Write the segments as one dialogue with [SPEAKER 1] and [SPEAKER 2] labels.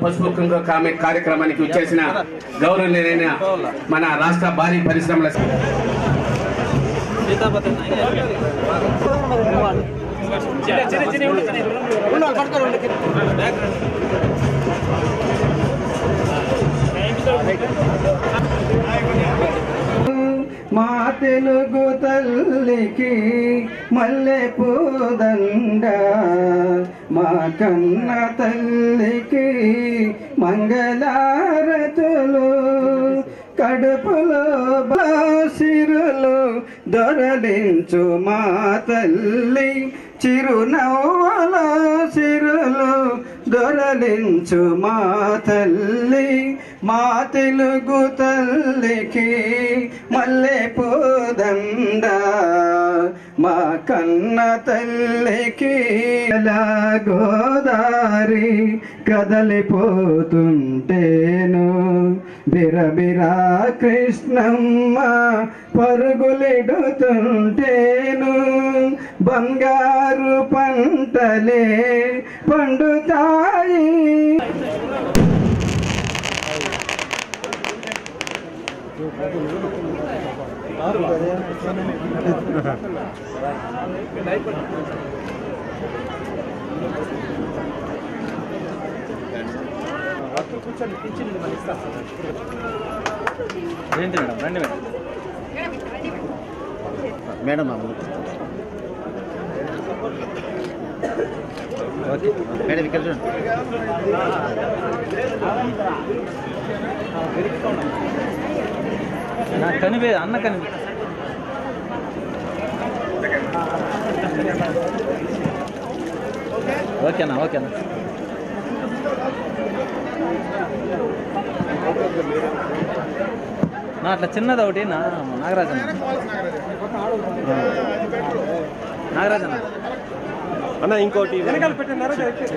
[SPEAKER 1] పసుపు కుంకుమ కార్యక్రమానికి వచ్చేసిన గౌరవనీయులైన మన రాష్ట్ర భారీ పరిశ్రమల
[SPEAKER 2] మా తెలుగు తల్లికి మల్లె పూదండ, మా కన్న తల్లికి మంగళారతులు, కడుపులో బాసిరులు దొరలించు మా తల్లి, చిరునవ్వుల సిరులు దొరలించు మా తల్లి. మా తెలుగు తల్లికి మల్లె పూదండ, మా కన్న తల్లికి గోదారి కదలిపోతుంటేను, బిరబిరా కృష్ణమ్మ పరుగులెడుతుంటేను, బంగారు పంటలే పండుతాయి.
[SPEAKER 3] రండి మేడం, రండి మేడం. మేడం మేడం ఇక్కడ చూడండి. కనిపే అన్న కనిపి ఓకేనా ఓకేనా. నా అట్లా చిన్నది ఒకటి నాగరాజన్న నాగరాజన్న
[SPEAKER 4] అన్న ఇంకోటి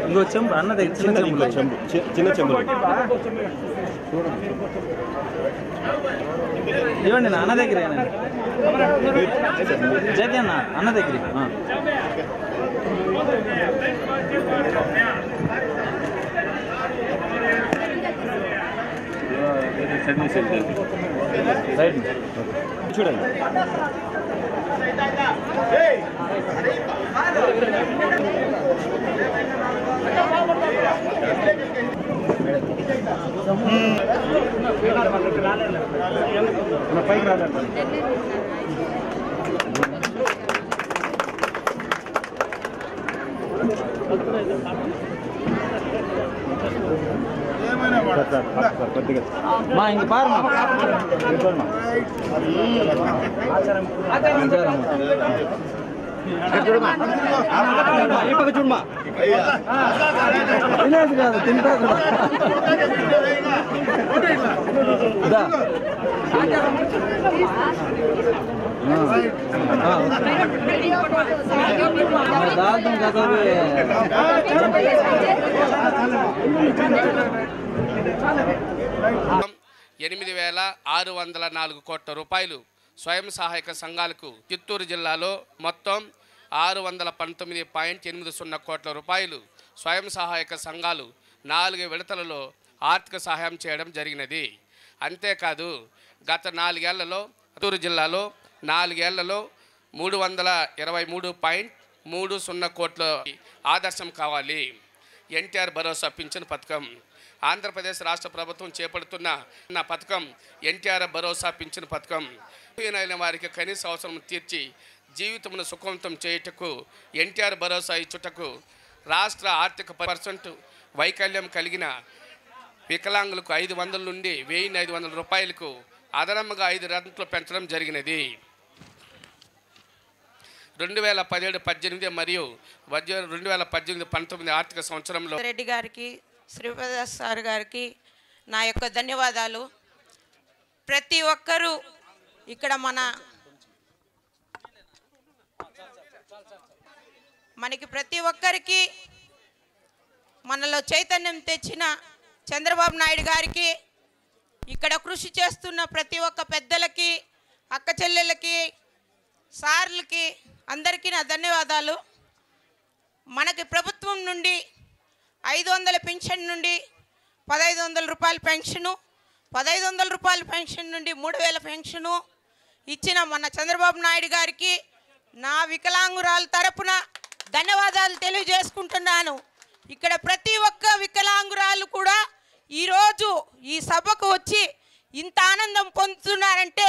[SPEAKER 3] ఇంకో చెంబు అన్న దగ్గర చిన్న చెంబు
[SPEAKER 4] చిన్న చెంబు
[SPEAKER 3] ఇవ్వండి నా అన్న దగ్గర జగన్ అన్న అన్న దగ్గర రైట్
[SPEAKER 4] చూడండి. పైకి రాలేదు.
[SPEAKER 3] మా ఇంక పారమా
[SPEAKER 4] చూడమా
[SPEAKER 3] తినేది కాదు తింటారు. దాల్తం కదా
[SPEAKER 1] 8,604 కోట్ల రూపాయలు స్వయం సహాయక సంఘాలకు చిత్తూరు జిల్లాలో మొత్తం 619.80 కోట్ల రూపాయలు స్వయం సహాయక సంఘాలు 4 విడతలలో ఆర్థిక సహాయం చేయడం జరిగినది. అంతేకాదు గత 4 ఏళ్లలో చిత్తూరు జిల్లాలో 4 ఏళ్లలో 323.30 కోట్ల ఆదర్శం కావాలి. ఎన్టీఆర్ భరోసా పింఛను పథకం. ఆంధ్రప్రదేశ్ రాష్ట్ర ప్రభుత్వం చేపడుతున్న పథకం ఎన్టీఆర్ భరోసా పింఛను పథకం. అయిన వారికి కనీస అవసరం తీర్చి జీవితమును సుఖవంతం చేయుటకు ఎన్టీఆర్ భరోసా ఇచ్చుటకు రాష్ట్ర ఆర్థిక 1% వైకల్యం కలిగిన వికలాంగులకు 500 నుండి 1500 రూపాయలకు అదనముగా 5 రెట్లు పెంచడం జరిగినది. 2017-18 మరియు 2018-19 ఆర్థిక సంవత్సరంలో
[SPEAKER 5] రెడ్డి గారికి, శ్రీపద సార్ గారికి నా యొక్క ధన్యవాదాలు. ప్రతి ఒక్కరూ ఇక్కడ మనకి ప్రతి ఒక్కరికి మనలో చైతన్యం తెచ్చిన చంద్రబాబు నాయుడు గారికి, ఇక్కడ కృషి చేస్తున్న ప్రతి ఒక్క పెద్దలకి, అక్క చెల్లెళ్ళకి, సార్లకి అందరికీ నా ధన్యవాదాలు. మనకి ప్రభుత్వం నుండి 500 పెన్షన్ నుండి 1500 రూపాయల పెన్షను, 1500 రూపాయల పెన్షన్ నుండి 3000 పెన్షను ఇచ్చిన మన చంద్రబాబు నాయుడు గారికి నా వికలాంగురాల తరపున ధన్యవాదాలు తెలియజేసుకుంటున్నాను. ఇక్కడ ప్రతి ఒక్క వికలాంగురాలు కూడా ఈరోజు ఈ సభకు వచ్చి ఇంత ఆనందం పొందుతున్నారంటే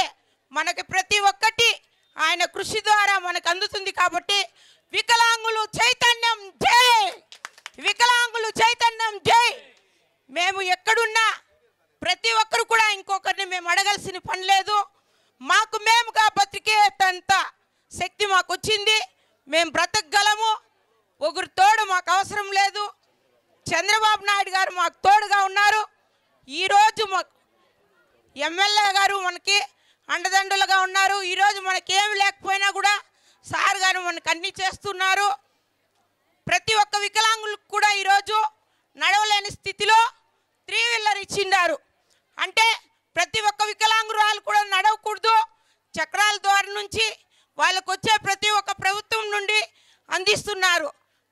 [SPEAKER 5] మనకి ప్రతి ఒక్కటి ఆయన కృషి ద్వారా మనకు అందుతుంది. కాబట్టి వికలాంగులు చైతన్యం జై, వికలాంగులు చైతన్యం జై. మేము ఎక్కడున్నా ప్రతి ఒక్కరు కూడా ఇంకొకరిని మేము అడగాల్సిన పని లేదు. మాకు మేముగా బతికేంత శక్తి మాకు వచ్చింది. మేము బ్రతకగలము. ఒకరు తోడు మాకు అవసరం లేదు. చంద్రబాబు నాయుడు గారు మాకు తోడుగా ఉన్నారు. ఈరోజు మాకు ఎమ్మెల్యే గారు మనకి అండదండలుగా ఉన్నారు. ఈరోజు మనకేమి లేకపోయినా కూడా సార్ గారు మనకు అన్నీ చేస్తున్నారు. ప్రతి ఒక్క వికలాంగులకు కూడా ఈరోజు నడవలేని స్థితిలో 3 వీలర్ ఇచ్చిండారు. అంటే ప్రతి ఒక్క వికలాంగురాలు కూడా నడవకూడదు, చక్రాల ద్వారా నుంచి వాళ్ళకు వచ్చే ప్రతి ఒక్క ప్రభుత్వం నుండి అందిస్తున్నారు.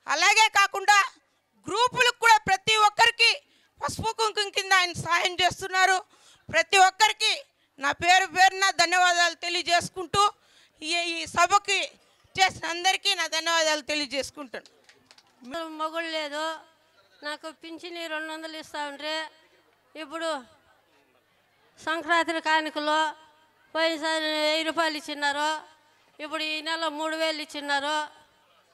[SPEAKER 5] అలాగే కాకుండా గ్రూపులకు కూడా ప్రతి ఒక్కరికి పసుపు కుంకుమ కింద ఆయన సహాయం చేస్తున్నారు. ప్రతి ఒక్కరికి నా పేరున ధన్యవాదాలు తెలియజేసుకుంటూ ఈ సభకి చేసిన అందరికీ నా ధన్యవాదాలు తెలియజేసుకుంటాను.
[SPEAKER 6] మొగుడు లేదు, నాకు పింఛని 200 ఇస్తా ఉంటే ఇప్పుడు సంక్రాంతి కానుకలో పోయినసారి 1000 రూపాయలు ఇచ్చినారు. ఇప్పుడు ఈ నెల 3000 ఇచ్చినారు.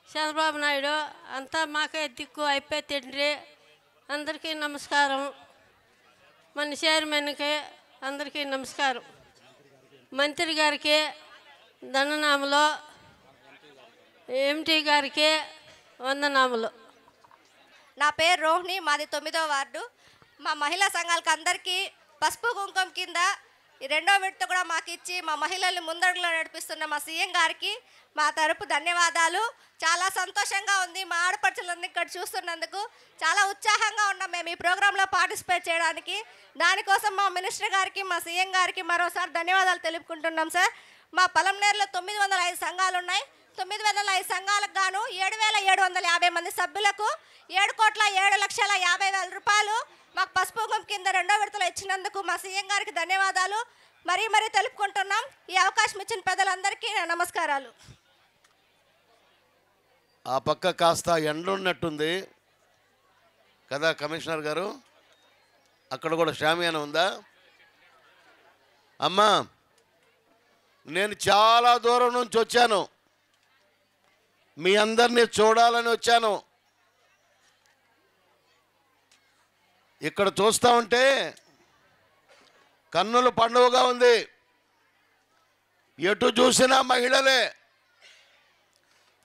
[SPEAKER 6] చంద్రబాబు నాయుడు అంతా మాకే దిక్కు అయిపోయి తండ్రి. అందరికీ నమస్కారం. మన చైర్మన్కి అందరికీ నమస్కారం. మంత్రి గారికి దండనాములు, ఎంటీ గారికి వందనాములు.
[SPEAKER 7] నా పేరు రోహిణి, మాది 9వ వార్డు. మా మహిళా సంఘాలకు అందరికీ పసుపు కుంకుమ కింద 2వ విడత కూడా మాకు ఇచ్చి మా మహిళల్ని ముందడుగులో నడిపిస్తున్న మా సీఎం గారికి మా తరపు ధన్యవాదాలు. చాలా సంతోషంగా ఉంది. మా ఆడపడుచులందరినీ ఇక్కడ చూస్తున్నందుకు చాలా ఉత్సాహంగా ఉన్నాం మేము ఈ ప్రోగ్రాంలో పార్టిసిపేట్ చేయడానికి. దానికోసం మా మినిస్టర్ గారికి, మా సీఎం గారికి మరోసారి ధన్యవాదాలు తెలుపుకుంటున్నాం సార్. మా పలంనేరులో 905 సంఘాలు ఉన్నాయి. 905 సంఘాలకు గాను 7750 మంది సభ్యులకు 7,07,50,000 రూపాయలు మాకు పసుపు కుంకుమ కింద 2వ విడతలో ఇచ్చినందుకు మా సీఎం గారికి ధన్యవాదాలు మరీ తెలుపుకుంటున్నాం. ఈ అవకాశం ఇచ్చిన పెద్దలందరికీ నా నమస్కారాలు.
[SPEAKER 8] ఆ పక్క కాస్త ఎండున్నట్టుంది కదా కమిషనర్ గారు? అక్కడ కూడా షామియానా ఉందా? అమ్మా, నేను చాలా దూరం నుంచి వచ్చాను, మీ అందరినీ చూడాలని వచ్చాను. ఇక్కడ చూస్తూ ఉంటే కన్నుల పండుగగా ఉంది. ఎటు చూసినా మహిళలే.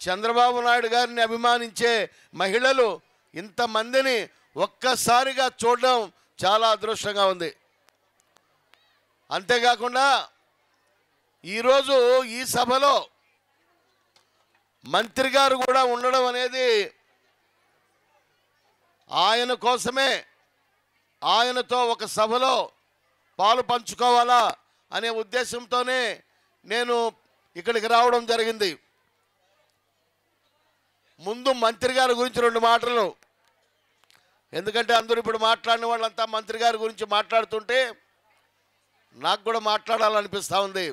[SPEAKER 8] చంద్రబాబు నాయుడు గారిని అభిమానించే మహిళలు ఇంతమందిని ఒక్కసారిగా చూడడం చాలా అదృష్టంగా ఉంది. అంతేకాకుండా ఈరోజు ఈ సభలో మంత్రి గారు కూడా ఉండడం అనేది ఆయన కోసమే, ఆయనతో ఒక సభలో పాలు పంచుకోవాలా అనే ఉద్దేశంతోనే నేను ఇక్కడికి రావడం జరిగింది. ముందు మంత్రి గారి గురించి 2 మాటలు, ఎందుకంటే అందరూ ఇప్పుడు మాట్లాడిన వాళ్ళంతా మంత్రి గారి గురించి మాట్లాడుతుంటే నాకు కూడా మాట్లాడాలనిపిస్తూ ఉంది.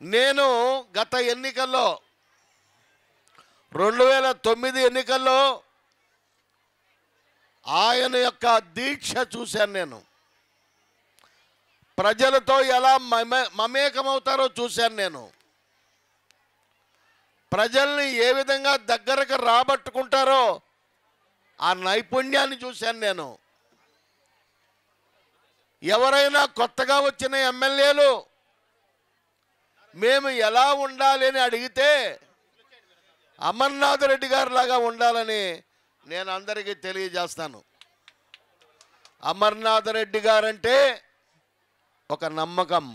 [SPEAKER 8] నేను గత ఎన్నికల్లో 2009 ఎన్నికల్లో ఆయన యొక్క దీక్ష చూశాను. నేను ప్రజలతో ఎలా మమేకమవుతారో చూశాను. నేను ప్రజల్ని ఏ విధంగా దగ్గరకు రాబట్టుకుంటారో ఆ నైపుణ్యాన్ని చూశాను. నేను ఎవరైనా కొత్తగా వచ్చిన ఎమ్మెల్యేలు మేము ఎలా ఉండాలి అని అడిగితే అమర్నాథ్ రెడ్డి గారి లాగా ఉండాలని నేను అందరికీ తెలియజేస్తాను. అమర్నాథ్ రెడ్డి గారంటే ఒక నమ్మకం,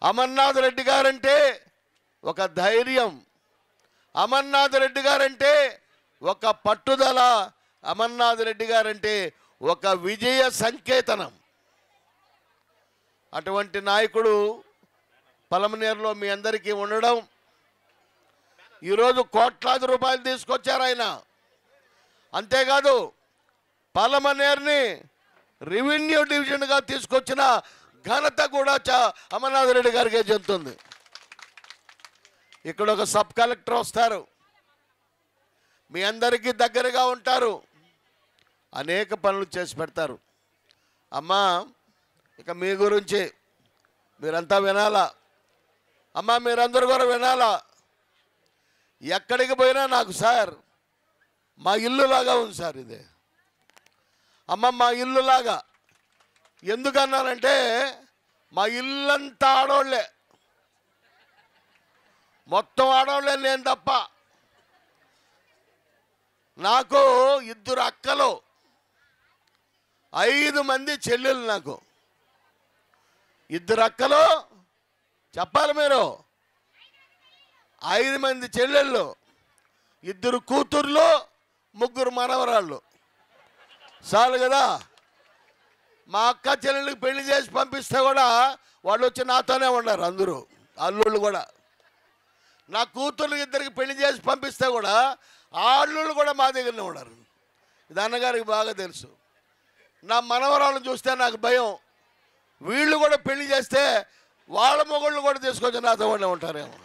[SPEAKER 8] అమర్నాథ్ రెడ్డి గారంటే ఒక ధైర్యం, అమర్నాథ్ రెడ్డి గారంటే ఒక పట్టుదల, అమర్నాథ్ రెడ్డి గారంటే ఒక విజయ సంకేతనం. అటువంటి నాయకుడు పలమనేరులో మీ అందరికీ ఉండడం, ఈరోజు కోట్లాది రూపాయలు తీసుకొచ్చారు ఆయన. అంతేకాదు పలమనేరుని రెవెన్యూ డివిజన్గా తీసుకొచ్చిన ఘనత కూడా అమర్నాథ్ రెడ్డి గారికే చెందుతుంది. ఇక్కడ ఒక సబ్ కలెక్టర్ వస్తారు, మీ అందరికీ దగ్గరగా ఉంటారు, అనేక పనులు చేసి పెడతారు. అమ్మా, ఇక మీ గురించి మీరంతా వినాలా. అమ్మా, మీరందరూ కూడా వినాలా. ఎక్కడికి పోయినా నాకు సార్ మా ఇల్లులాగా ఉంది సార్ ఇది. అమ్మ, మా ఇల్లులాగా ఎందుకన్నానంటే మా ఇల్లంతా ఆడవాళ్ళే, మొత్తం ఆడవాళ్ళే, నేను తప్ప. నాకు 2 అక్కలు, 5 మంది చెల్లెలు. నాకు 2 అక్కలు, చెప్పాలి మీరు, 5 మంది చెల్లెళ్ళు, 2 కూతుర్లు, 3 మనవరాళ్ళు. చాలు కదా. మా అక్క చెల్లెళ్ళకి పెళ్లి చేసి పంపిస్తే కూడా వాళ్ళు వచ్చి నాతోనే ఉన్నారు, అందరూ అల్లుళ్ళు కూడా. నా కూతుర్లకి 2కి పెళ్లి చేసి పంపిస్తే కూడా ఆ అల్లుళ్ళు కూడా మా దగ్గరనే ఉన్నారు. ఇది అన్నగారికి బాగా తెలుసు. నా మనవరాలను చూస్తే నాకు భయం, వీళ్ళు కూడా పెళ్లి చేస్తే వాళ్ళ మొగుళ్ళు కూడా తీసుకొచ్చి నాతో ఉంటారేమో.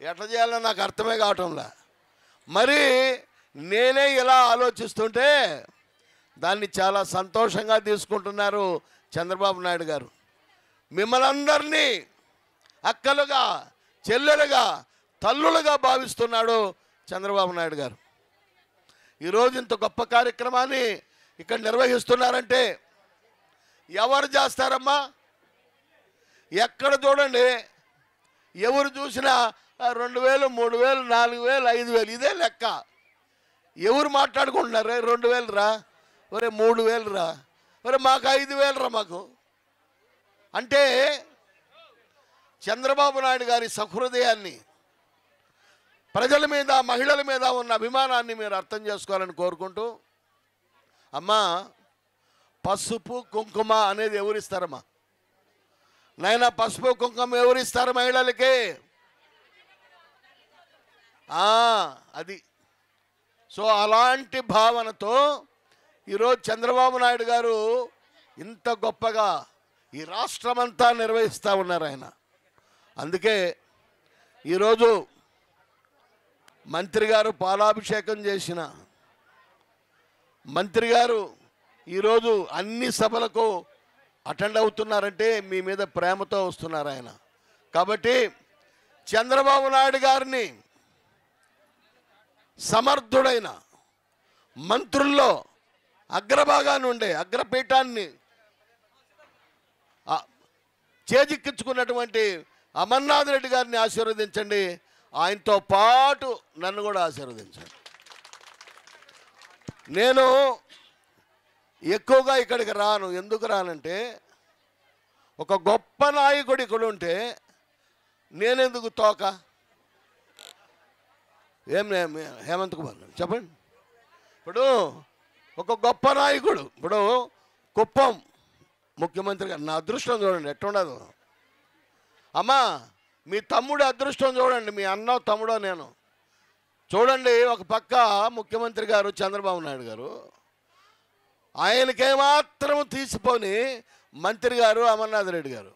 [SPEAKER 8] ఎట్లా చేయాలో నాకు అర్థమే కావటంలా. మరి నేనే ఇలా ఆలోచిస్తుంటే దాన్ని చాలా సంతోషంగా తీసుకుంటున్నారు చంద్రబాబు నాయుడు గారు. మిమ్మల్ని అందరినీ అక్కలుగా, చెల్లెలుగా, తల్లులుగా భావిస్తున్నాడు చంద్రబాబు నాయుడు గారు. ఈరోజు ఇంత గొప్ప కార్యక్రమాన్ని ఇక్కడ నిర్వహిస్తున్నారంటే ఎవరు చేస్తారమ్మా? ఎక్కడ చూడండి, ఎవరు చూసినా 2000, 3000, 4000, 5000 ఇదే లెక్క. ఎవరు మాట్లాడుకుంటున్నారు? 2000 రా, ఒరే 3000 రా, ఒరే మాకు 5000 రా మాకు. అంటే చంద్రబాబు నాయుడు గారి సహృదయాన్ని, ప్రజల మీద, మహిళల మీద ఉన్న అభిమానాన్ని మీరు అర్థం చేసుకోవాలని కోరుకుంటూ, అమ్మా, పసుపు కుంకుమ అనేది ఎవరిస్తారమ్మా? నాయన, పసుపు కుంకుమ ఎవరిస్తారు మహిళలకి? అది. సో అలాంటి భావనతో ఈరోజు చంద్రబాబు నాయుడు గారు ఇంత గొప్పగా ఈ రాష్ట్రమంతా నిర్వహిస్తూ ఉన్నారు ఆయన. అందుకే ఈరోజు మంత్రి గారు పాలాభిషేకం చేసిన మంత్రి గారు ఈరోజు అన్ని సభలకు అటెండ్ అవుతున్నారంటే మీ మీద ప్రేమతో వస్తున్నారు ఆయన. కాబట్టి చంద్రబాబు నాయుడు గారిని సమర్థుడైన మంత్రుల్లో అగ్రభాగాన్ని ఉండే అగ్రపీఠాన్ని చేజిక్కించుకున్నటువంటి అమర్నాథ్ రెడ్డి గారిని ఆశీర్వదించండి. ఆయనతో పాటు నన్ను కూడా ఆశీర్వదించండి. నేను ఎక్కువగా ఇక్కడికి రాను. ఎందుకు రానంటే, ఒక గొప్ప నాయకుడు ఇక్కడ ఉంటే నేనెందుకు తోక? హేమంత్ కుమార్ చెప్పండి. ఇప్పుడు ఒక గొప్ప నాయకుడు, ఇప్పుడు కుప్పం ముఖ్యమంత్రి గారు, నా అదృష్టం చూడండి ఎట్లుండదు. అమ్మా, మీ తమ్ముడు అదృష్టం చూడండి, మీ అన్న తమ్ముడో నేను చూడండి. ఒక పక్క ముఖ్యమంత్రి గారు చంద్రబాబు నాయుడు గారు, ఆయనకేమాత్రం తీసిపోని మంత్రి గారు అమర్నాథ్ రెడ్డి గారు.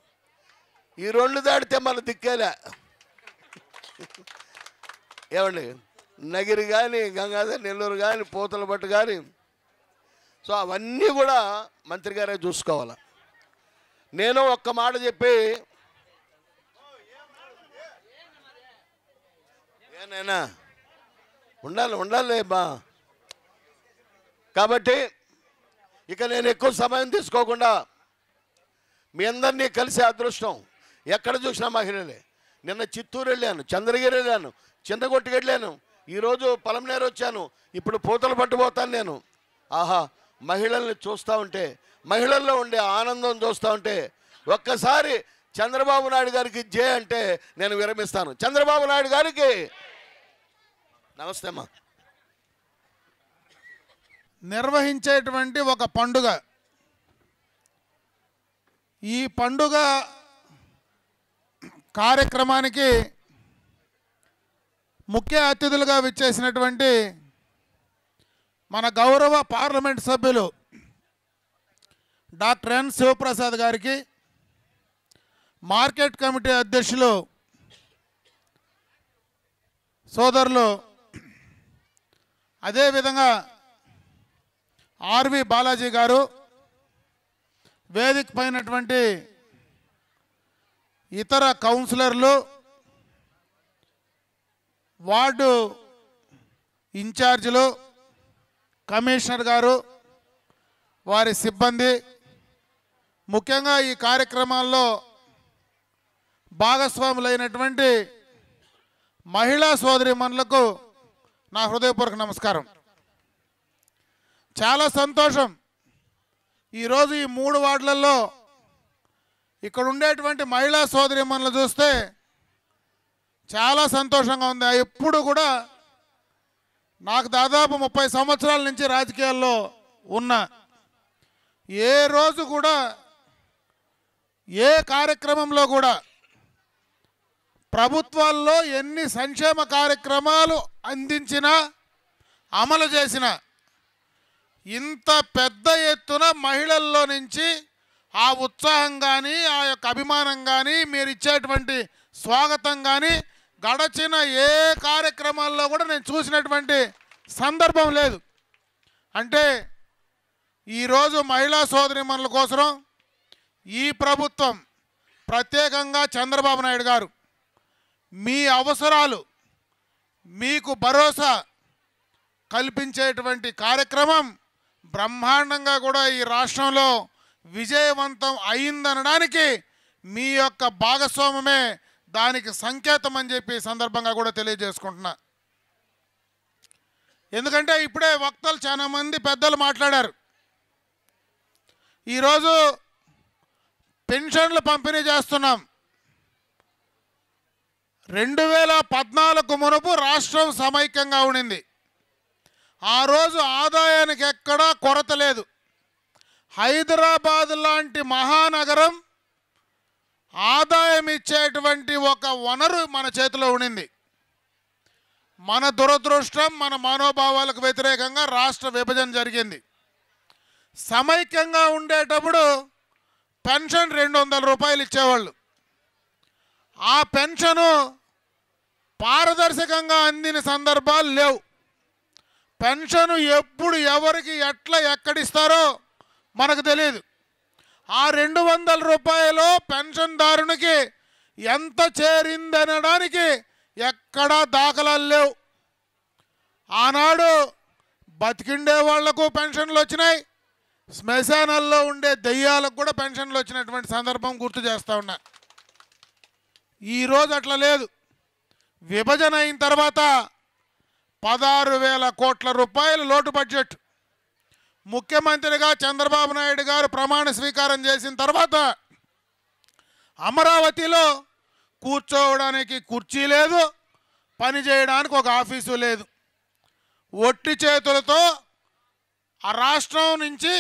[SPEAKER 8] ఈ 2 దాటితే మన దిక్కేలే. ఏమండి, నగిరి కానీ, గంగాధర్ నెల్లూరు కానీ, పూతలపట్టు కానీ, సో అవన్నీ కూడా మంత్రి గారే చూసుకోవాలి. నేను ఒక్క మాట చెప్పి ఏనైనా ఉండాలి బా. కాబట్టి ఇక నేను ఎక్కువ సమయం తీసుకోకుండా మీ అందరినీ కలిసే అదృష్టం ఎక్కడ చూసినా మహిళలే. నిన్న చిత్తూరు వెళ్ళాను, చంద్రగిరి వెళ్ళాను, చింతగొట్టుకు వెళ్ళాను, ఈరోజు పలమనేరు వచ్చాను, ఇప్పుడు పూతలు పట్టుపోతాను నేను. ఆహా, మహిళల్ని చూస్తూ ఉంటే, మహిళల్లో ఉండే ఆనందం చూస్తూ ఉంటే ఒక్కసారి చంద్రబాబు నాయుడు గారికి జే అంటే నేను విరమిస్తాను. చంద్రబాబు నాయుడు గారికి నమస్తే అమ్మా.
[SPEAKER 9] నిర్వహించేటువంటి ఒక పండుగ. ఈ పండుగ కార్యక్రమానికి ముఖ్య అతిథులుగా విచ్చేసినటువంటి మన గౌరవ పార్లమెంట్ సభ్యులు డాక్టర్ ఎన్ శివప్రసాద్ గారికి, మార్కెట్ కమిటీ అధ్యక్షులు సోదరులు, అదేవిధంగా ఆర్వి బాలాజీ గారు, వేదిక పైనటువంటి ఇతర కౌన్సిలర్లు, వార్డు ఇన్ఛార్జీలు, కమిషనర్ గారు, వారి సిబ్బంది, ముఖ్యంగా ఈ కార్యక్రమాల్లో భాగస్వాములైనటువంటి మహిళా సోదరీమణులకు నా హృదయపూర్వక నమస్కారం. చాలా సంతోషం. ఈరోజు ఈ 3 వార్డులలో ఇక్కడ ఉండేటువంటి మహిళా సోదరీమణులు చూస్తే చాలా సంతోషంగా ఉంది. ఎప్పుడు కూడా నాకు దాదాపు 30 సంవత్సరాల నుంచి రాజకీయాల్లో ఉన్నా, ఏ రోజు కూడా ఏ కార్యక్రమంలో కూడా ప్రభుత్వాల్లో ఎన్ని సంక్షేమ కార్యక్రమాలు అందించినా, అమలు చేసినా ఇంత పెద్ద ఎత్తున మహిళల్లో నుంచి ఆ ఉత్సాహం కానీ, ఆ యొక్క అభిమానం కానీ, మీరు ఇచ్చేటువంటి స్వాగతం కానీ గడచిన ఏ కార్యక్రమాల్లో కూడా నేను చూసినటువంటి సందర్భం లేదు. అంటే ఈరోజు మహిళా సోదరీమణుల కోసం ఈ ప్రభుత్వం, ప్రత్యేకంగా చంద్రబాబు నాయుడు గారు మీ అవసరాలు, మీకు భరోసా కల్పించేటువంటి కార్యక్రమం బ్రహ్మాండంగా కూడా ఈ రాష్ట్రంలో విజయవంతం అయిందనడానికి మీ యొక్క భాగస్వామ్యమే దానికి సంకేతం అని చెప్పి సందర్భంగా కూడా తెలియజేసుకుంటున్నా. ఎందుకంటే ఇప్పుడే వక్తలు చాలామంది పెద్దలు మాట్లాడారు. ఈరోజు పెన్షన్లు పంపిణీ చేస్తున్నాం. 2014 మునుపు రాష్ట్రం సమైక్యంగా ఉండింది. ఆ రోజు ఆదాయానికి ఎక్కడా కొరత లేదు. హైదరాబాద్ లాంటి మహానగరం ఆదాయం ఇచ్చేటువంటి ఒక వనరు మన చేతిలో ఉండింది. మన దురదృష్టం, మన మనోభావాలకు వ్యతిరేకంగా రాష్ట్ర విభజన జరిగింది. సమైక్యంగా ఉండేటప్పుడు పెన్షన్ 200 రూపాయలు ఇచ్చేవాళ్ళు. ఆ పెన్షను పారదర్శకంగా అందిన సందర్భాలు లేవు. పెన్షను ఎప్పుడు ఎవరికి ఎట్లా ఎక్కడిస్తారో మనకు తెలియదు. ఆ 200 రూపాయలు పెన్షన్దారునికి ఎంత చేరిందనడానికి ఎక్కడా దాఖలాలు లేవు. ఆనాడు బతికిండే వాళ్లకు పెన్షన్లు వచ్చినాయి, శ్మశానాల్లో ఉండే దెయ్యాలకు కూడా పెన్షన్లు వచ్చినటువంటి సందర్భం గుర్తు చేస్తూ ఉన్నా. ఈరోజు అట్లా లేదు. విభజన అయిన తర్వాత 16,000 కోట్ల రూపాయలు లోటు బడ్జెట్. ముఖ్యమంత్రిగా చంద్రబాబు నాయుడు గారు ప్రమాణ స్వీకారం చేసిన తర్వాత అమరావతిలో కూర్చోవడానికి కుర్చీ లేదు, పని చేయడానికి ఒక ఆఫీసు లేదు. ఒట్టి చేతులతో ఆ రాష్ట్రం నుంచి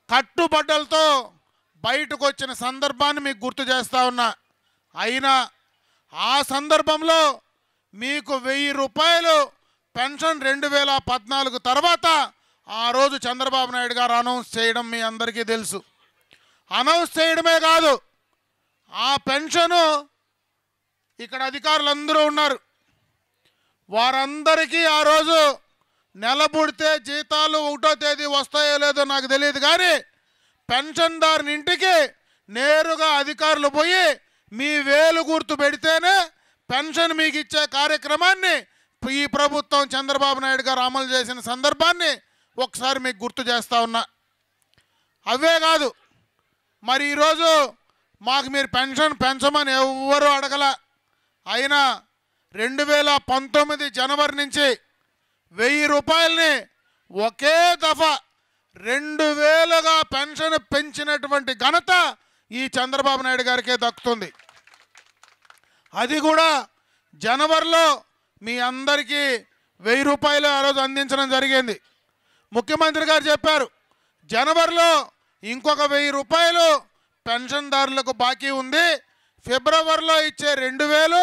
[SPEAKER 9] కట్టుబడ్డలతో బయటకు వచ్చిన సందర్భాన్ని మీకు గుర్తు చేస్తూ ఉన్నా. అయినా ఆ సందర్భంలో మీకు 1000 రూపాయలు పెన్షన్ 2014 తర్వాత ఆ రోజు చంద్రబాబు నాయుడు గారు అనౌన్స్ చేయడం మీ అందరికీ తెలుసు. అనౌన్స్ చేయడమే కాదు, ఆ పెన్షను ఇక్కడ అధికారులందరూ ఉన్నారు. వారందరికీ ఆ రోజు నెల పుడితే జీతాలు 1వ తేదీ వస్తాయో లేదో నాకు తెలియదు, కానీ పెన్షన్దారుని ఇంటికి నేరుగా అధికారులు పోయి మీ వేలు గుర్తు పెడితేనే పెన్షన్ మీకు ఇచ్చే కార్యక్రమాన్ని ఈ ప్రభుత్వం చంద్రబాబు నాయుడు గారు అమలు చేసిన సందర్భాన్ని ఒకసారి మీకు గుర్తు చేస్తూ ఉన్నా. అవే కాదు, మరి ఈరోజు మాకు మీరు పెన్షన్ పెంచమని ఎవ్వరూ అడగల. అయినా 2019 జనవరి నుంచి 1000 రూపాయలని ఒకే దఫా 2000గా పెన్షన్ పెంచినటువంటి ఘనత ఈ చంద్రబాబు నాయుడు గారికే దక్కుతుంది. అది కూడా జనవరిలో మీ అందరికీ 1000 రూపాయలు ఆ రోజు అందించడం జరిగింది. ముఖ్యమంత్రి గారు చెప్పారు, జనవరిలో ఇంకొక 1000 రూపాయలు పెన్షన్దారులకు బాకీ ఉంది, ఫిబ్రవరిలో ఇచ్చే 2000,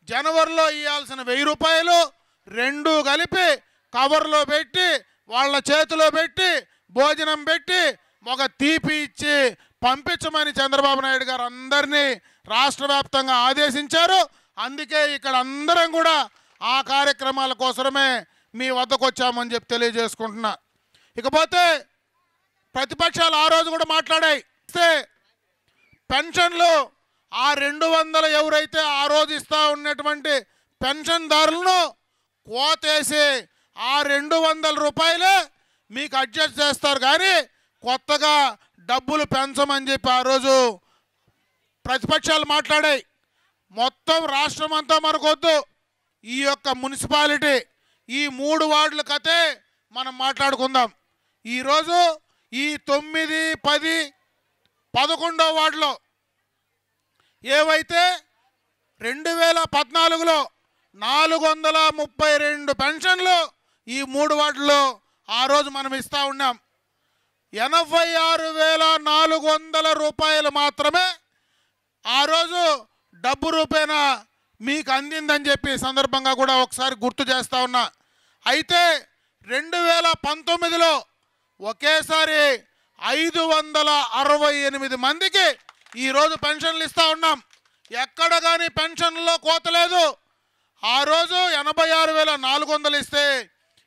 [SPEAKER 9] జనవరిలో ఇవ్వాల్సిన 1000 రూపాయలు రెండు కలిపి కవర్లో పెట్టి వాళ్ళ చేతిలో పెట్టి భోజనం పెట్టి ఒక తీపి ఇచ్చి పంపించమని చంద్రబాబు నాయుడు గారు అందరినీ రాష్ట్ర వ్యాప్తంగా ఆదేశించారు. అందుకే ఇక్కడ అందరం కూడా ఆ కార్యక్రమాల కోసమే మీ వద్దకు వచ్చామని చెప్పి తెలియజేసుకుంటున్నా. ఇకపోతే ప్రతిపక్షాలు ఆ రోజు కూడా మాట్లాడాయి, పెన్షన్లు ఆ 200 ఎవరైతే ఆ రోజు ఇస్తూ ఉన్నటువంటి పెన్షన్దారులను కోతేసి ఆ 200 రూపాయలే మీకు అడ్జస్ట్ చేస్తారు, కానీ కొత్తగా డబ్బులు పెంచమని చెప్పి ఆ రోజు ప్రతిపక్షాలు మాట్లాడాయి. మొత్తం రాష్ట్రం అంతా మనకొద్దు, ఈ యొక్క మున్సిపాలిటీ ఈ 3 వార్డుల కథే మనం మాట్లాడుకుందాం. ఈరోజు ఈ 9, 10, 11వ వార్డులో ఏవైతే 2014లో 432 పెన్షన్లు ఈ 3 వార్డుల్లో ఆ రోజు మనం ఇస్తూ ఉన్నాం. 86,400 రూపాయలు మాత్రమే ఆ రోజు డబ్బు రూపేణా మీకు అందిందని చెప్పి సందర్భంగా కూడా ఒకసారి గుర్తు చేస్తూ ఉన్నా. అయితే 2019లో ఒకేసారి 568 మందికి ఈరోజు పెన్షన్లు ఇస్తూ ఉన్నాం. ఎక్కడ కానీ పెన్షన్లో కోత లేదు. ఆ రోజు 86,400 ఇస్తే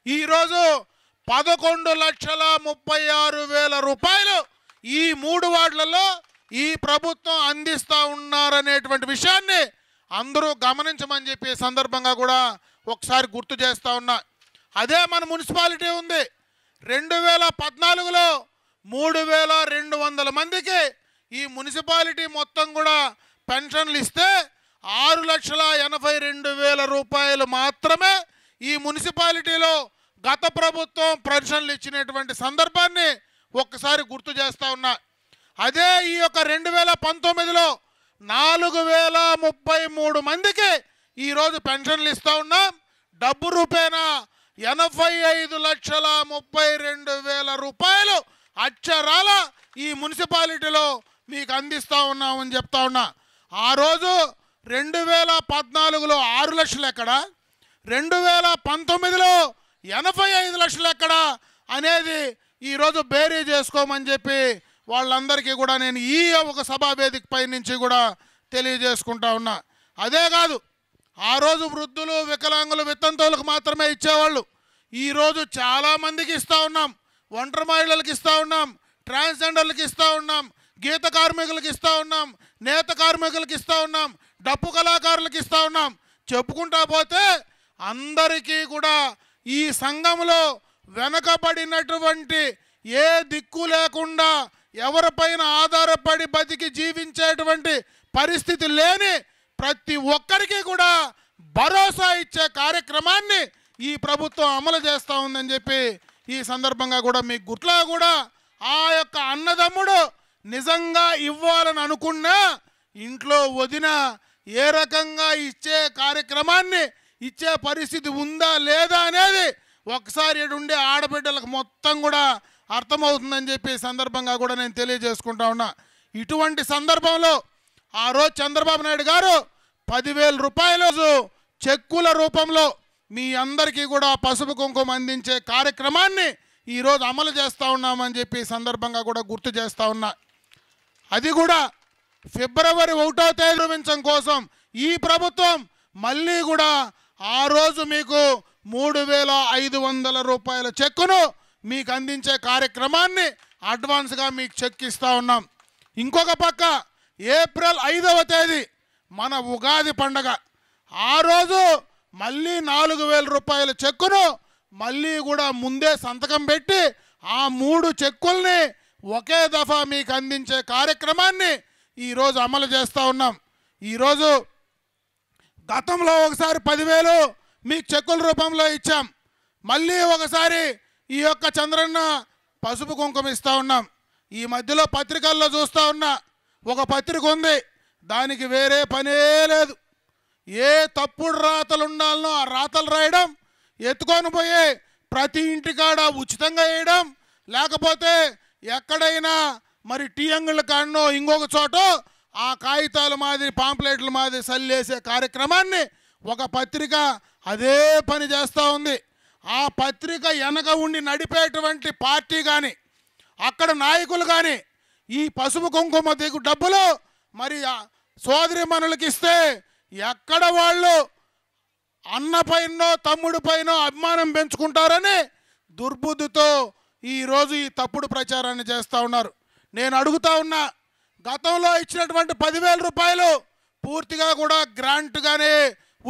[SPEAKER 9] ఈరోజు 11,36,000 రూపాయలు ఈ 3 వార్డులలో ఈ ప్రభుత్వం అందిస్తూ ఉన్నారనేటువంటి విషయాన్ని అందరూ గమనించమని చెప్పి సందర్భంగా కూడా ఒకసారి గుర్తు చేస్తూ ఉన్నా. అదే మన మున్సిపాలిటీ ఉంది. 2014లో 3,200 మందికి ఈ మున్సిపాలిటీ మొత్తం కూడా పెన్షన్లు ఇస్తే 6,82,000 రూపాయలు మాత్రమే ఈ మున్సిపాలిటీలో గత ప్రభుత్వం పెన్షన్లు ఇచ్చినటువంటి సందర్భాన్ని ఒక్కసారి గుర్తు చేస్తూ ఉన్నా. అదే ఈ యొక్క 2019లో 4,033 మందికి ఈరోజు పెన్షన్లు ఇస్తూ ఉన్నాం. డబ్బు రూపేణా 85,32,000 రూపాయలు అక్షరాల ఈ మున్సిపాలిటీలో మీకు అందిస్తూ ఉన్నామని చెప్తా ఉన్నా. ఆ రోజు 2014లో 6 లక్షలు ఎక్కడ, 2019లో 85 లక్షలు ఎక్కడ అనేది ఈరోజు బేరీ చేసుకోమని చెప్పి వాళ్ళందరికీ కూడా నేను ఈ ఒక సభా వేదిక పై నుంచి కూడా తెలియజేసుకుంటా ఉన్నా. అదే కాదు, ఆ రోజు వృద్ధులు, వికలాంగులు, వితంతువులకు మాత్రమే ఇచ్చేవాళ్ళు. ఈరోజు చాలామందికి ఇస్తూ ఉన్నాం. ఒంటరి మహిళలకు ఇస్తూ ఉన్నాం, ట్రాన్స్జెండర్లకు ఇస్తూ ఉన్నాం, గీత కార్మికులకు ఇస్తూ ఉన్నాం, నేత కార్మికులకు ఇస్తూ ఉన్నాం, డప్పు కళాకారులకు ఇస్తూ ఉన్నాం. చెప్పుకుంటా పోతే అందరికీ కూడా ఈ సంఘంలో వెనకబడినటువంటి ఏ దిక్కు లేకుండా ఎవరిపైన ఆధారపడి బతికి జీవించేటువంటి పరిస్థితి లేని ప్రతి ఒక్కరికి కూడా భరోసా ఇచ్చే కార్యక్రమాన్ని ఈ ప్రభుత్వం అమలు చేస్తూ ఉందని చెప్పి ఈ సందర్భంగా కూడా మీకు గుర్తులా కూడా ఆ యొక్క అన్నదమ్ముడు నిజంగా ఇవ్వాలని అనుకున్నా ఇంట్లో వదిన ఏ రకంగా ఇచ్చే కార్యక్రమాన్ని ఇచ్చే పరిస్థితి ఉందా లేదా అనేది ఒకసారి ఉండే ఆడబిడ్డలకు మొత్తం కూడా అర్థమవుతుందని చెప్పి సందర్భంగా కూడా నేను తెలియజేసుకుంటా ఉన్నా. ఇటువంటి సందర్భంలో ఆ రోజు చంద్రబాబు నాయుడు గారు 10,000 రూపాయలు చెక్కుల రూపంలో మీ అందరికీ కూడా పసుపు కుంకుమ అందించే కార్యక్రమాన్ని ఈరోజు అమలు చేస్తూ ఉన్నామని చెప్పి సందర్భంగా కూడా గుర్తు చేస్తూ ఉన్నా. అది కూడా ఫిబ్రవరి 1వ తేదీ నిర్వహించడం కోసం ఈ ప్రభుత్వం మళ్ళీ కూడా ఆ రోజు మీకు 3,500 రూపాయల చెక్కును మీకు అందించే కార్యక్రమాన్ని అడ్వాన్స్గా మీకు చెక్ ఇస్తూ ఉన్నాం. ఇంకొక పక్క ఏప్రిల్ 5వ తేదీ మన ఉగాది పండగ, ఆ రోజు మళ్ళీ 4,000 రూపాయల చెక్కును మళ్ళీ కూడా ముందే సంతకం పెట్టి ఆ 3 చెక్కుల్ని ఒకే దఫా మీకు అందించే కార్యక్రమాన్ని ఈరోజు అమలు చేస్తూ ఉన్నాం. ఈరోజు గతంలో ఒకసారి 10,000 మీకు చెక్కుల రూపంలో ఇచ్చాం. మళ్ళీ ఒకసారి ఈ యొక్క చంద్రన్న పసుపు కుంకుమ ఇస్తూ ఉన్నాం. ఈ మధ్యలో పత్రికల్లో చూస్తూ ఉన్నా, ఒక పత్రిక ఉంది, దానికి వేరే పనే లేదు. ఏ తప్పుడు రాతలు ఉండాలనో ఆ రాతలు రాయడం, ఎత్తుకొని పోయి ప్రతి ఇంటికాడ ఉచితంగా వేయడం, లేకపోతే ఎక్కడైనా మరి టీ అంగుళ్ళ కాడనో ఇంకొక చోట ఆ కాగితాల మాదిరి పాంప్లెట్ల మాదిరి సల్లేసే కార్యక్రమాన్ని ఒక పత్రిక అదే పని చేస్తూ ఉంది. ఆ పత్రిక వెనక ఉండి నడిపేటువంటి పార్టీ కానీ అక్కడ నాయకులు కానీ ఈ పసుపు కుంకుమ దిగు డబ్బులు మరి సోదరి మనులకి ఇస్తే ఎక్కడ వాళ్ళు అన్న పైనో తమ్ముడి పైనో అభిమానం పెంచుకుంటారని దుర్బుద్ధితో ఈరోజు ఈ తప్పుడు ప్రచారాన్ని చేస్తూ ఉన్నారు. నేను అడుగుతా ఉన్నా, గతంలో ఇచ్చినటువంటి 10,000 రూపాయలు పూర్తిగా కూడా గ్రాంట్గానే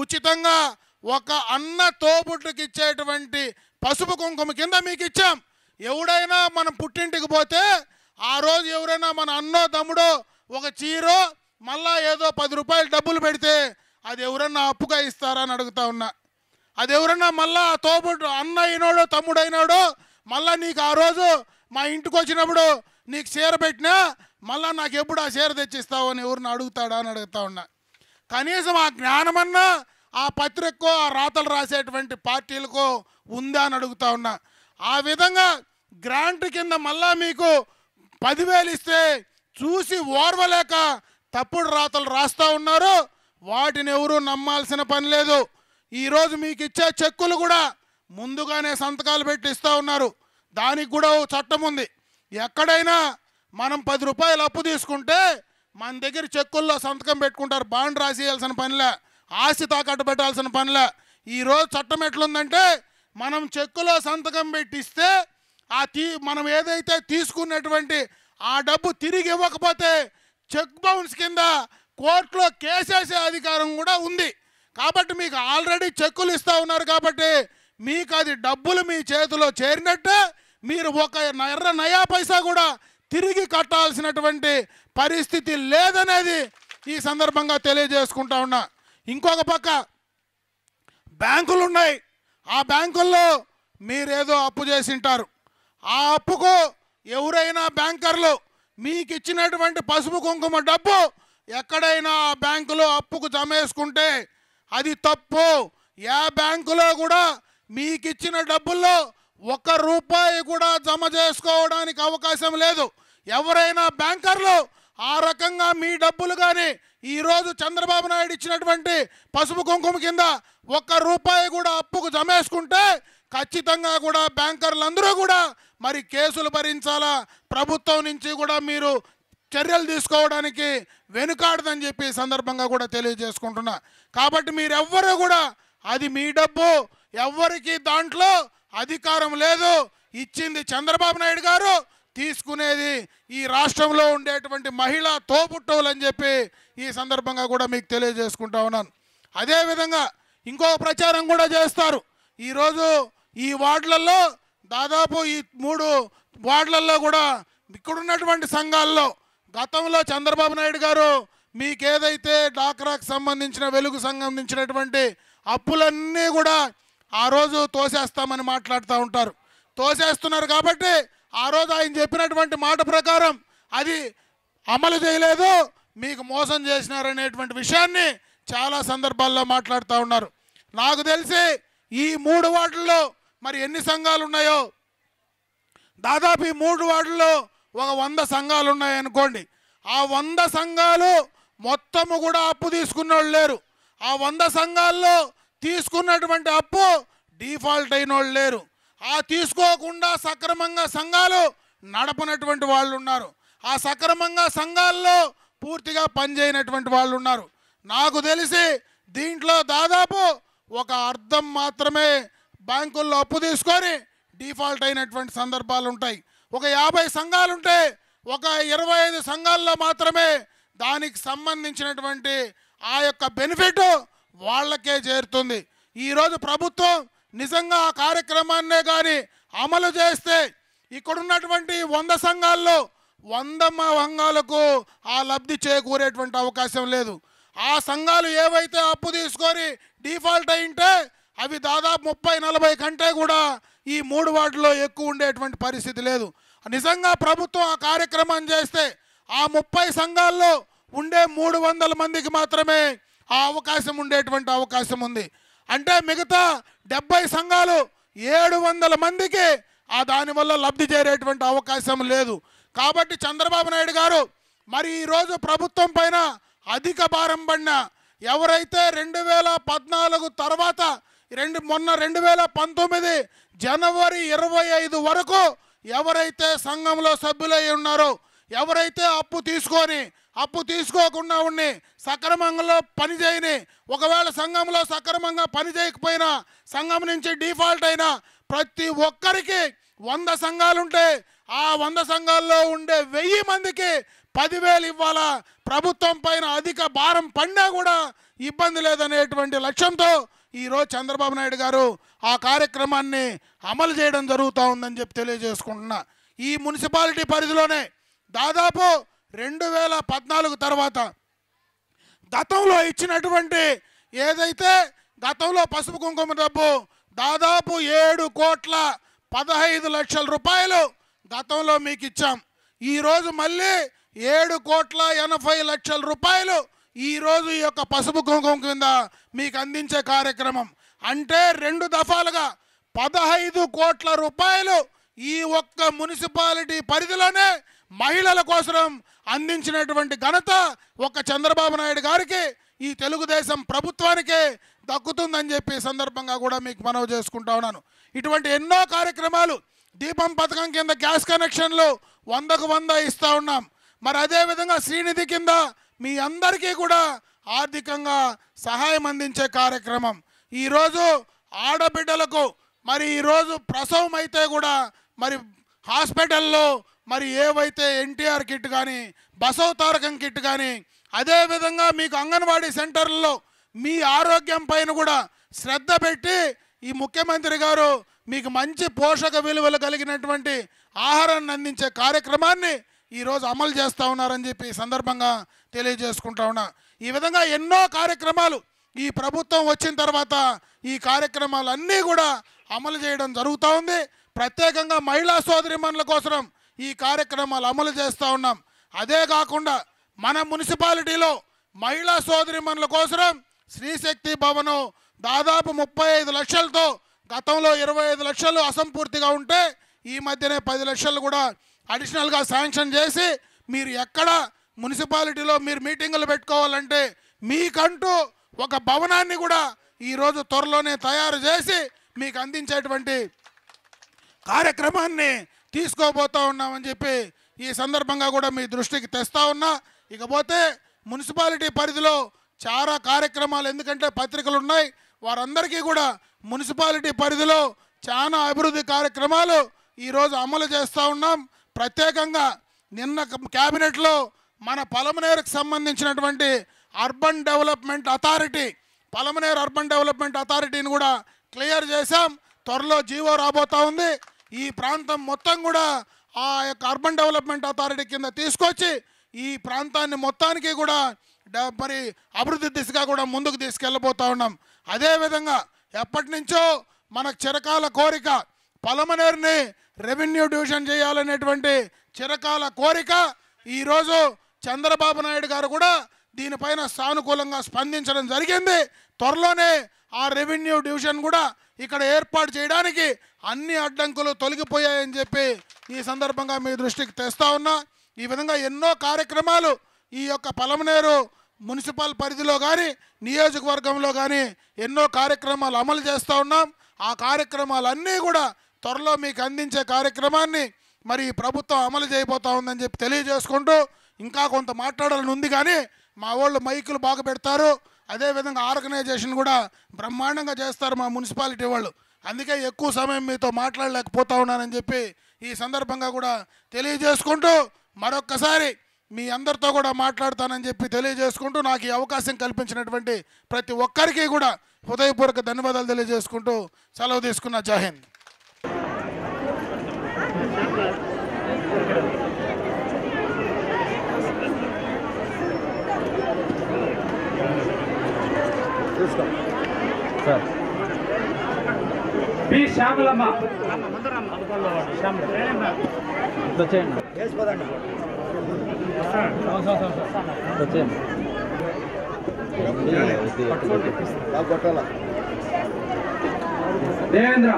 [SPEAKER 9] ఉచితంగా ఒక అన్న తోబుట్టుకి ఇచ్చేటువంటి పసుపు కుంకుమ కింద మీకు ఇచ్చాం. ఎవడైనా మనం పుట్టింటికి పోతే ఆ రోజు ఎవరైనా మన అన్నో తమ్ముడో ఒక చీరో మళ్ళా ఏదో 10 రూపాయలు డబ్బులు పెడితే అది ఎవరన్నా అప్పుగా ఇస్తారా అని అడుగుతా ఉన్నా. అది ఎవరన్నా మళ్ళా తోబుట్టు అన్న అయినాడో తమ్ముడు అయినాడో మళ్ళా నీకు ఆ రోజు మా ఇంటికి వచ్చినప్పుడు నీకు చీర పెట్టినా మళ్ళా నాకు ఎప్పుడు ఆ చీర తెచ్చిస్తావు అని ఎవరిని అడుగుతాడా అని అడుగుతా ఉన్నా. కనీసం ఆ జ్ఞానమన్నా ఆ పత్రికకో ఆ రాతలు రాసేటువంటి పార్టీలకో ఉందా అని అడుగుతా ఉన్నా. ఆ విధంగా గ్రాంట్ కింద మళ్ళా మీకు 10,000 ఇస్తే చూసి ఓర్వలేక తప్పుడు రాతలు రాస్తూ ఉన్నారు. వాటిని ఎవరూ నమ్మాల్సిన పని లేదు. ఈరోజు మీకు ఇచ్చే చెక్కులు కూడా ముందుగానే సంతకాలు పెట్టి ఇస్తూ ఉన్నారు. దానికి కూడా చట్టం ఉంది. ఎక్కడైనా మనం 10 రూపాయలు అప్పు తీసుకుంటే మన దగ్గర చెక్కుల్లో సంతకం పెట్టుకుంటారు. బాండ్ రాసేయాల్సిన పనిలే, ఆస్తి తాకట్టు పెట్టాల్సిన పనిలే. ఈరోజు చట్టం ఎట్లుందంటే మనం చెక్కులో సంతకం పెట్టిస్తే మనం ఏదైతే తీసుకున్నటువంటి ఆ డబ్బు తిరిగి ఇవ్వకపోతే చెక్ బౌన్స్ కింద కోర్టులో కేసేసే అధికారం కూడా ఉంది. కాబట్టి మీకు ఆల్రెడీ చెక్కులు ఇస్తూ ఉన్నారు కాబట్టి మీకు అది డబ్బులు మీ చేతిలో చేరినట్టే. మీరు ఒక నయా పైసా కూడా తిరిగి కట్టాల్సినటువంటి పరిస్థితి లేదనేది ఈ సందర్భంగా తెలియజేసుకుంటా ఉన్నా. ఇంకొక పక్క బ్యాంకులు ఉన్నాయి. ఆ బ్యాంకుల్లో మీరేదో అప్పు చేసింటారు. ఆ అప్పుకు ఎవరైనా బ్యాంకర్లు మీకు ఇచ్చినటువంటి పసుపు కుంకుమ డబ్బు ఎక్కడైనా ఆ బ్యాంకులో అప్పుకు జమ వేసుకుంటే అది తప్పు. ఏ బ్యాంకులో కూడా మీకు ఇచ్చిన డబ్బుల్లో 1 రూపాయి కూడా జమ చేసుకోవడానికి అవకాశం లేదు. ఎవరైనా బ్యాంకర్లు ఆ రకంగా మీ డబ్బులు కానీ ఈరోజు చంద్రబాబు నాయుడు ఇచ్చినటువంటి పసుపు కుంకుమ కింద 1 రూపాయి కూడా అప్పుకు జమేసుకుంటే ఖచ్చితంగా కూడా బ్యాంకర్లందరూ కూడా మరి కేసులు భరించాలా, ప్రభుత్వం నుంచి కూడా మీరు చర్యలు తీసుకోవడానికి వెనుకాడదని చెప్పి సందర్భంగా కూడా తెలియజేసుకుంటున్నా. కాబట్టి మీరెవ్వరూ కూడా అది మీ డబ్బు, ఎవ్వరికి దాంట్లో అధికారం లేదు. ఇచ్చింది చంద్రబాబు నాయుడు గారు, తీసుకునేది ఈ రాష్ట్రంలో ఉండేటువంటి మహిళా తోబుట్టువులు అని చెప్పి ఈ సందర్భంగా కూడా మీకు తెలియజేసుకుంటా ఉన్నాను. అదేవిధంగా ఇంకో ప్రచారం కూడా చేస్తారు. ఈరోజు ఈ వార్డులలో దాదాపు ఈ 3 వార్డులలో కూడా ఇక్కడున్నటువంటి సంఘాల్లో గతంలో చంద్రబాబు నాయుడు గారు మీకు ఏదైతే డాక్రాకు సంబంధించిన వెలుగు సంబంధించినటువంటి అప్పులన్నీ కూడా ఆ రోజు తోసేస్తామని మాట్లాడుతూ ఉంటారు. తోసేస్తున్నారు కాబట్టి ఆ రోజు ఆయన చెప్పినటువంటి మాట ప్రకారం అది అమలు చేయలేదు, మీకు మోసం చేసినారనేటువంటి విషయాన్ని చాలా సందర్భాల్లో మాట్లాడుతూ ఉన్నారు. నాకు తెలిసి ఈ 3 వార్డుల్లో మరి ఎన్ని సంఘాలు ఉన్నాయో, దాదాపు ఈ 3 వార్డుల్లో ఒక 100 సంఘాలు ఉన్నాయనుకోండి. ఆ 100 సంఘాలు మొత్తము కూడా అప్పు తీసుకున్న వాళ్ళు లేరు. ఆ 100 సంఘాల్లో తీసుకున్నటువంటి అప్పు డిఫాల్ట్ అయిన వాళ్ళు లేరు. ఆ తీసుకోకుండా సక్రమంగా సంఘాలు నడపనటువంటి వాళ్ళు ఉన్నారు. ఆ సక్రమంగా సంఘాల్లో పూర్తిగా పనిచేయనటువంటి వాళ్ళు ఉన్నారు. నాకు తెలిసి దీంట్లో దాదాపు ఒక అర్థం మాత్రమే బ్యాంకుల్లో అప్పు తీసుకొని డిఫాల్ట్ అయినటువంటి సందర్భాలు ఉంటాయి. ఒక 50 సంఘాలుంటే ఒక 25 సంఘాల్లో మాత్రమే దానికి సంబంధించినటువంటి ఆ యొక్క బెనిఫిట్ వాళ్ళకే చేరుతుంది. ఈరోజు ప్రభుత్వం నిజంగా ఆ కార్యక్రమాన్నే కానీ అమలు చేస్తే ఇక్కడున్నటువంటి 100 సంఘాల్లో 100 సంఘాలకు ఆ లబ్ధి చేకూరేటువంటి అవకాశం లేదు. ఆ సంఘాలు ఏవైతే అప్పు తీసుకొని డిఫాల్ట్ అయింటే అవి దాదాపు 30-40 కంటే కూడా ఈ 3 వార్డులో ఎక్కువ ఉండేటువంటి పరిస్థితి లేదు. నిజంగా ప్రభుత్వం ఆ కార్యక్రమం చేస్తే ఆ 30 సంఘాల్లో ఉండే 300 మందికి మాత్రమే ఆ అవకాశం ఉండేటువంటి అవకాశం ఉంది. అంటే మిగతా 70 సంఘాలు 700 మందికి ఆ దానివల్ల లబ్ధి చేరేటువంటి అవకాశం లేదు. కాబట్టి చంద్రబాబు నాయుడు గారు మరి ఈరోజు ప్రభుత్వం పైన అధిక భారం పడిన ఎవరైతే 2014 తర్వాత మొన్న 2019 జనవరి 25 వరకు ఎవరైతే సంఘంలో సభ్యులై ఉన్నారో, ఎవరైతే అప్పు తీసుకోకుండా ఉండి సక్రమంగా పనిచేయని, ఒకవేళ సంఘంలో సక్రమంగా పనిచేయకపోయినా సంఘం నుంచి డిఫాల్ట్ అయినా ప్రతి ఒక్కరికి 100 సంఘాలుంటే ఆ 100 సంఘాల్లో ఉండే 1000 మందికి 10,000 ఇవ్వాలా. ప్రభుత్వం పైన అధిక భారం పడినా కూడా ఇబ్బంది లేదనేటువంటి లక్ష్యంతో ఈరోజు చంద్రబాబు నాయుడు గారు ఆ కార్యక్రమాన్ని అమలు చేయడం జరుగుతూ ఉందని చెప్పి తెలియజేసుకుంటున్నా. ఈ మున్సిపాలిటీ పరిధిలోనే దాదాపు 2014 తర్వాత గతంలో ఇచ్చినటువంటి ఏదైతే గతంలో పసుపు కుంకుమ డబ్బు దాదాపు 7,15,00,000 రూపాయలు గతంలో మీకు ఇచ్చాం. ఈరోజు మళ్ళీ 7,80,00,000 రూపాయలు ఈరోజు ఈ యొక్క పసుపు కుంకుమ కింద మీకు అందించే కార్యక్రమం. అంటే 2 దఫాలుగా 15 కోట్ల రూపాయలు ఈ ఒక్క మున్సిపాలిటీ పరిధిలోనే మహిళల కోసం అందించినటువంటి ఘనత ఒక్క చంద్రబాబు నాయుడు గారికి, ఈ తెలుగుదేశం ప్రభుత్వానికే దక్కుతుందని చెప్పి సందర్భంగా కూడా మీకు మనవి చేసుకుంటా ఉన్నాను. ఇటువంటి ఎన్నో కార్యక్రమాలు, దీపం పథకం కింద గ్యాస్ కనెక్షన్లు 100కు 100 ఇస్తూ ఉన్నాం. మరి అదేవిధంగా శ్రీనిధి కింద మీ అందరికీ కూడా ఆర్థికంగా సహాయం అందించే కార్యక్రమం. ఈరోజు ఆడబిడ్డలకు మరి ఈరోజు ప్రసవం అయితే కూడా మరి హాస్పిటల్లో మరి ఏవైతే ఎన్టీఆర్ కిట్ కానీ, బసవ తారకం కిట్ కానీ, అదేవిధంగా మీకు అంగన్వాడీ సెంటర్లలో మీ ఆరోగ్యం పైన కూడా శ్రద్ధ పెట్టి ఈ ముఖ్యమంత్రి గారు మీకు మంచి పోషక విలువలు కలిగినటువంటి ఆహారాన్ని అందించే కార్యక్రమాన్ని ఈరోజు అమలు చేస్తూ ఉన్నారని చెప్పి ఈ సందర్భంగా తెలియజేసుకుంటా ఉన్నా. ఈ విధంగా ఎన్నో కార్యక్రమాలు ఈ ప్రభుత్వం వచ్చిన తర్వాత ఈ కార్యక్రమాలన్నీ కూడా అమలు చేయడం జరుగుతూ ఉంది. ప్రత్యేకంగా మహిళా సోదరిమణుల కోసం ఈ కార్యక్రమాలు అమలు చేస్తూ ఉన్నాం. అదే కాకుండా మన మున్సిపాలిటీలో మహిళా సోదరిమణుల కోసం శ్రీశక్తి భవనం దాదాపు 35 లక్షలతో, గతంలో 25 లక్షలు అసంపూర్తిగా ఉంటే ఈ మధ్యనే 10 లక్షలు కూడా అడిషనల్గా శాంక్షన్ చేసి మీరు ఎక్కడ మున్సిపాలిటీలో మీరు మీటింగులు పెట్టుకోవాలంటే మీకంటూ ఒక భవనాన్ని కూడా ఈరోజు త్వరలోనే తయారు చేసి మీకు అందించేటువంటి కార్యక్రమాన్ని తీసుకోబోతూ ఉన్నామని చెప్పి ఈ సందర్భంగా కూడా మీ దృష్టికి తెస్తా ఉన్నా. ఇకపోతే మున్సిపాలిటీ పరిధిలో చాలా కార్యక్రమాలు, ఎందుకంటే పత్రికలు ఉన్నాయి, వారందరికీ కూడా మున్సిపాలిటీ పరిధిలో చాలా అభివృద్ధి కార్యక్రమాలు ఈరోజు అమలు చేస్తూ ఉన్నాం. ప్రత్యేకంగా నిన్న క్యాబినెట్లో మన పలమనేరుకు సంబంధించినటువంటి urban development authority, Palamaneru urban development అథారిటీని కూడా క్లియర్ చేశాం. త్వరలో జీవో రాబోతూ ఉంది. ఈ ప్రాంతం మొత్తం కూడా ఆ యొక్క అర్బన్ డెవలప్మెంట్ అథారిటీ కింద తీసుకొచ్చి ఈ ప్రాంతాన్ని మొత్తానికి కూడా మరి అభివృద్ధి దిశగా కూడా ముందుకు తీసుకెళ్ళబోతూ ఉన్నాం. అదేవిధంగా ఎప్పటి నుంచో మనకు చిరకాల కోరిక పలమనేరుని రెవెన్యూ డివిజన్ చేయాలనేటువంటి చిరకాల కోరిక. ఈరోజు చంద్రబాబు నాయుడు గారు కూడా దీనిపైన సానుకూలంగా స్పందించడం జరిగింది. త్వరలోనే ఆ రెవెన్యూ డివిజన్ కూడా ఇక్కడ ఏర్పాటు చేయడానికి అన్ని అడ్డంకులు తొలగిపోయాయని చెప్పి ఈ సందర్భంగా మీ దృష్టికి తెస్తా ఉన్నా. ఈ విధంగా ఎన్నో కార్యక్రమాలు ఈ యొక్క పలమనేరు మున్సిపల్ పరిధిలో కానీ నియోజకవర్గంలో కానీ ఎన్నో కార్యక్రమాలు అమలు చేస్తూ ఉన్నాం. ఆ కార్యక్రమాలన్నీ కూడా త్వరలో మీకు అందించే కార్యక్రమాన్ని మరి ప్రభుత్వం అమలు చేయబోతా ఉందని చెప్పి తెలియజేసుకుంటూ ఇంకా కొంత మాట్లాడాలని ఉంది, కానీ మా వాళ్ళు మైకులు బాగా పెడతారు. అదేవిధంగా ఆర్గనైజేషన్ కూడా బ్రహ్మాండంగా చేస్తారు మా మున్సిపాలిటీ వాళ్ళు. అందుకే ఎక్కువ సమయం మీతో మాట్లాడలేకపోతా ఉన్నానని చెప్పి ఈ సందర్భంగా కూడా తెలియజేసుకుంటూ, మరొక్కసారి మీ అందరితో కూడా మాట్లాడతానని చెప్పి తెలియజేసుకుంటూ, నాకు ఈ అవకాశం కల్పించినటువంటి ప్రతి ఒక్కరికి కూడా హృదయపూర్వక ధన్యవాదాలు తెలియజేసుకుంటూ సెలవు తీసుకున్న. జై హింద్.
[SPEAKER 3] పి శ్యామలమ్మ దేవేంద్ర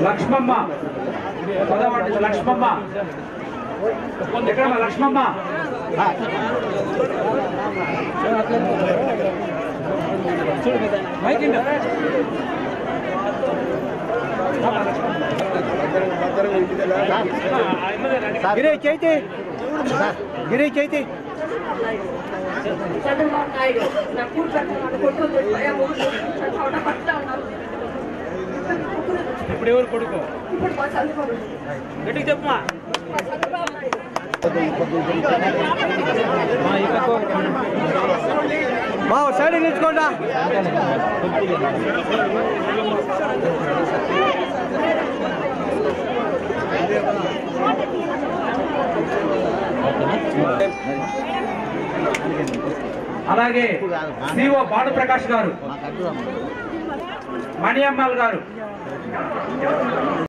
[SPEAKER 3] లక్ష్మమ్మ లక్ష్మమ్మ ఎక్కడ లక్ష్మమ్మ గిరి చైతి గిరి చైతి ఇప్పుడు ఎవరు కొడుకు గట్టికి చెప్పమా. సైడ్ నిల్చుకోండా. అలాగే సిఓ భానుప్రకాష్ గారు, మణియమ్మాల్ గారు.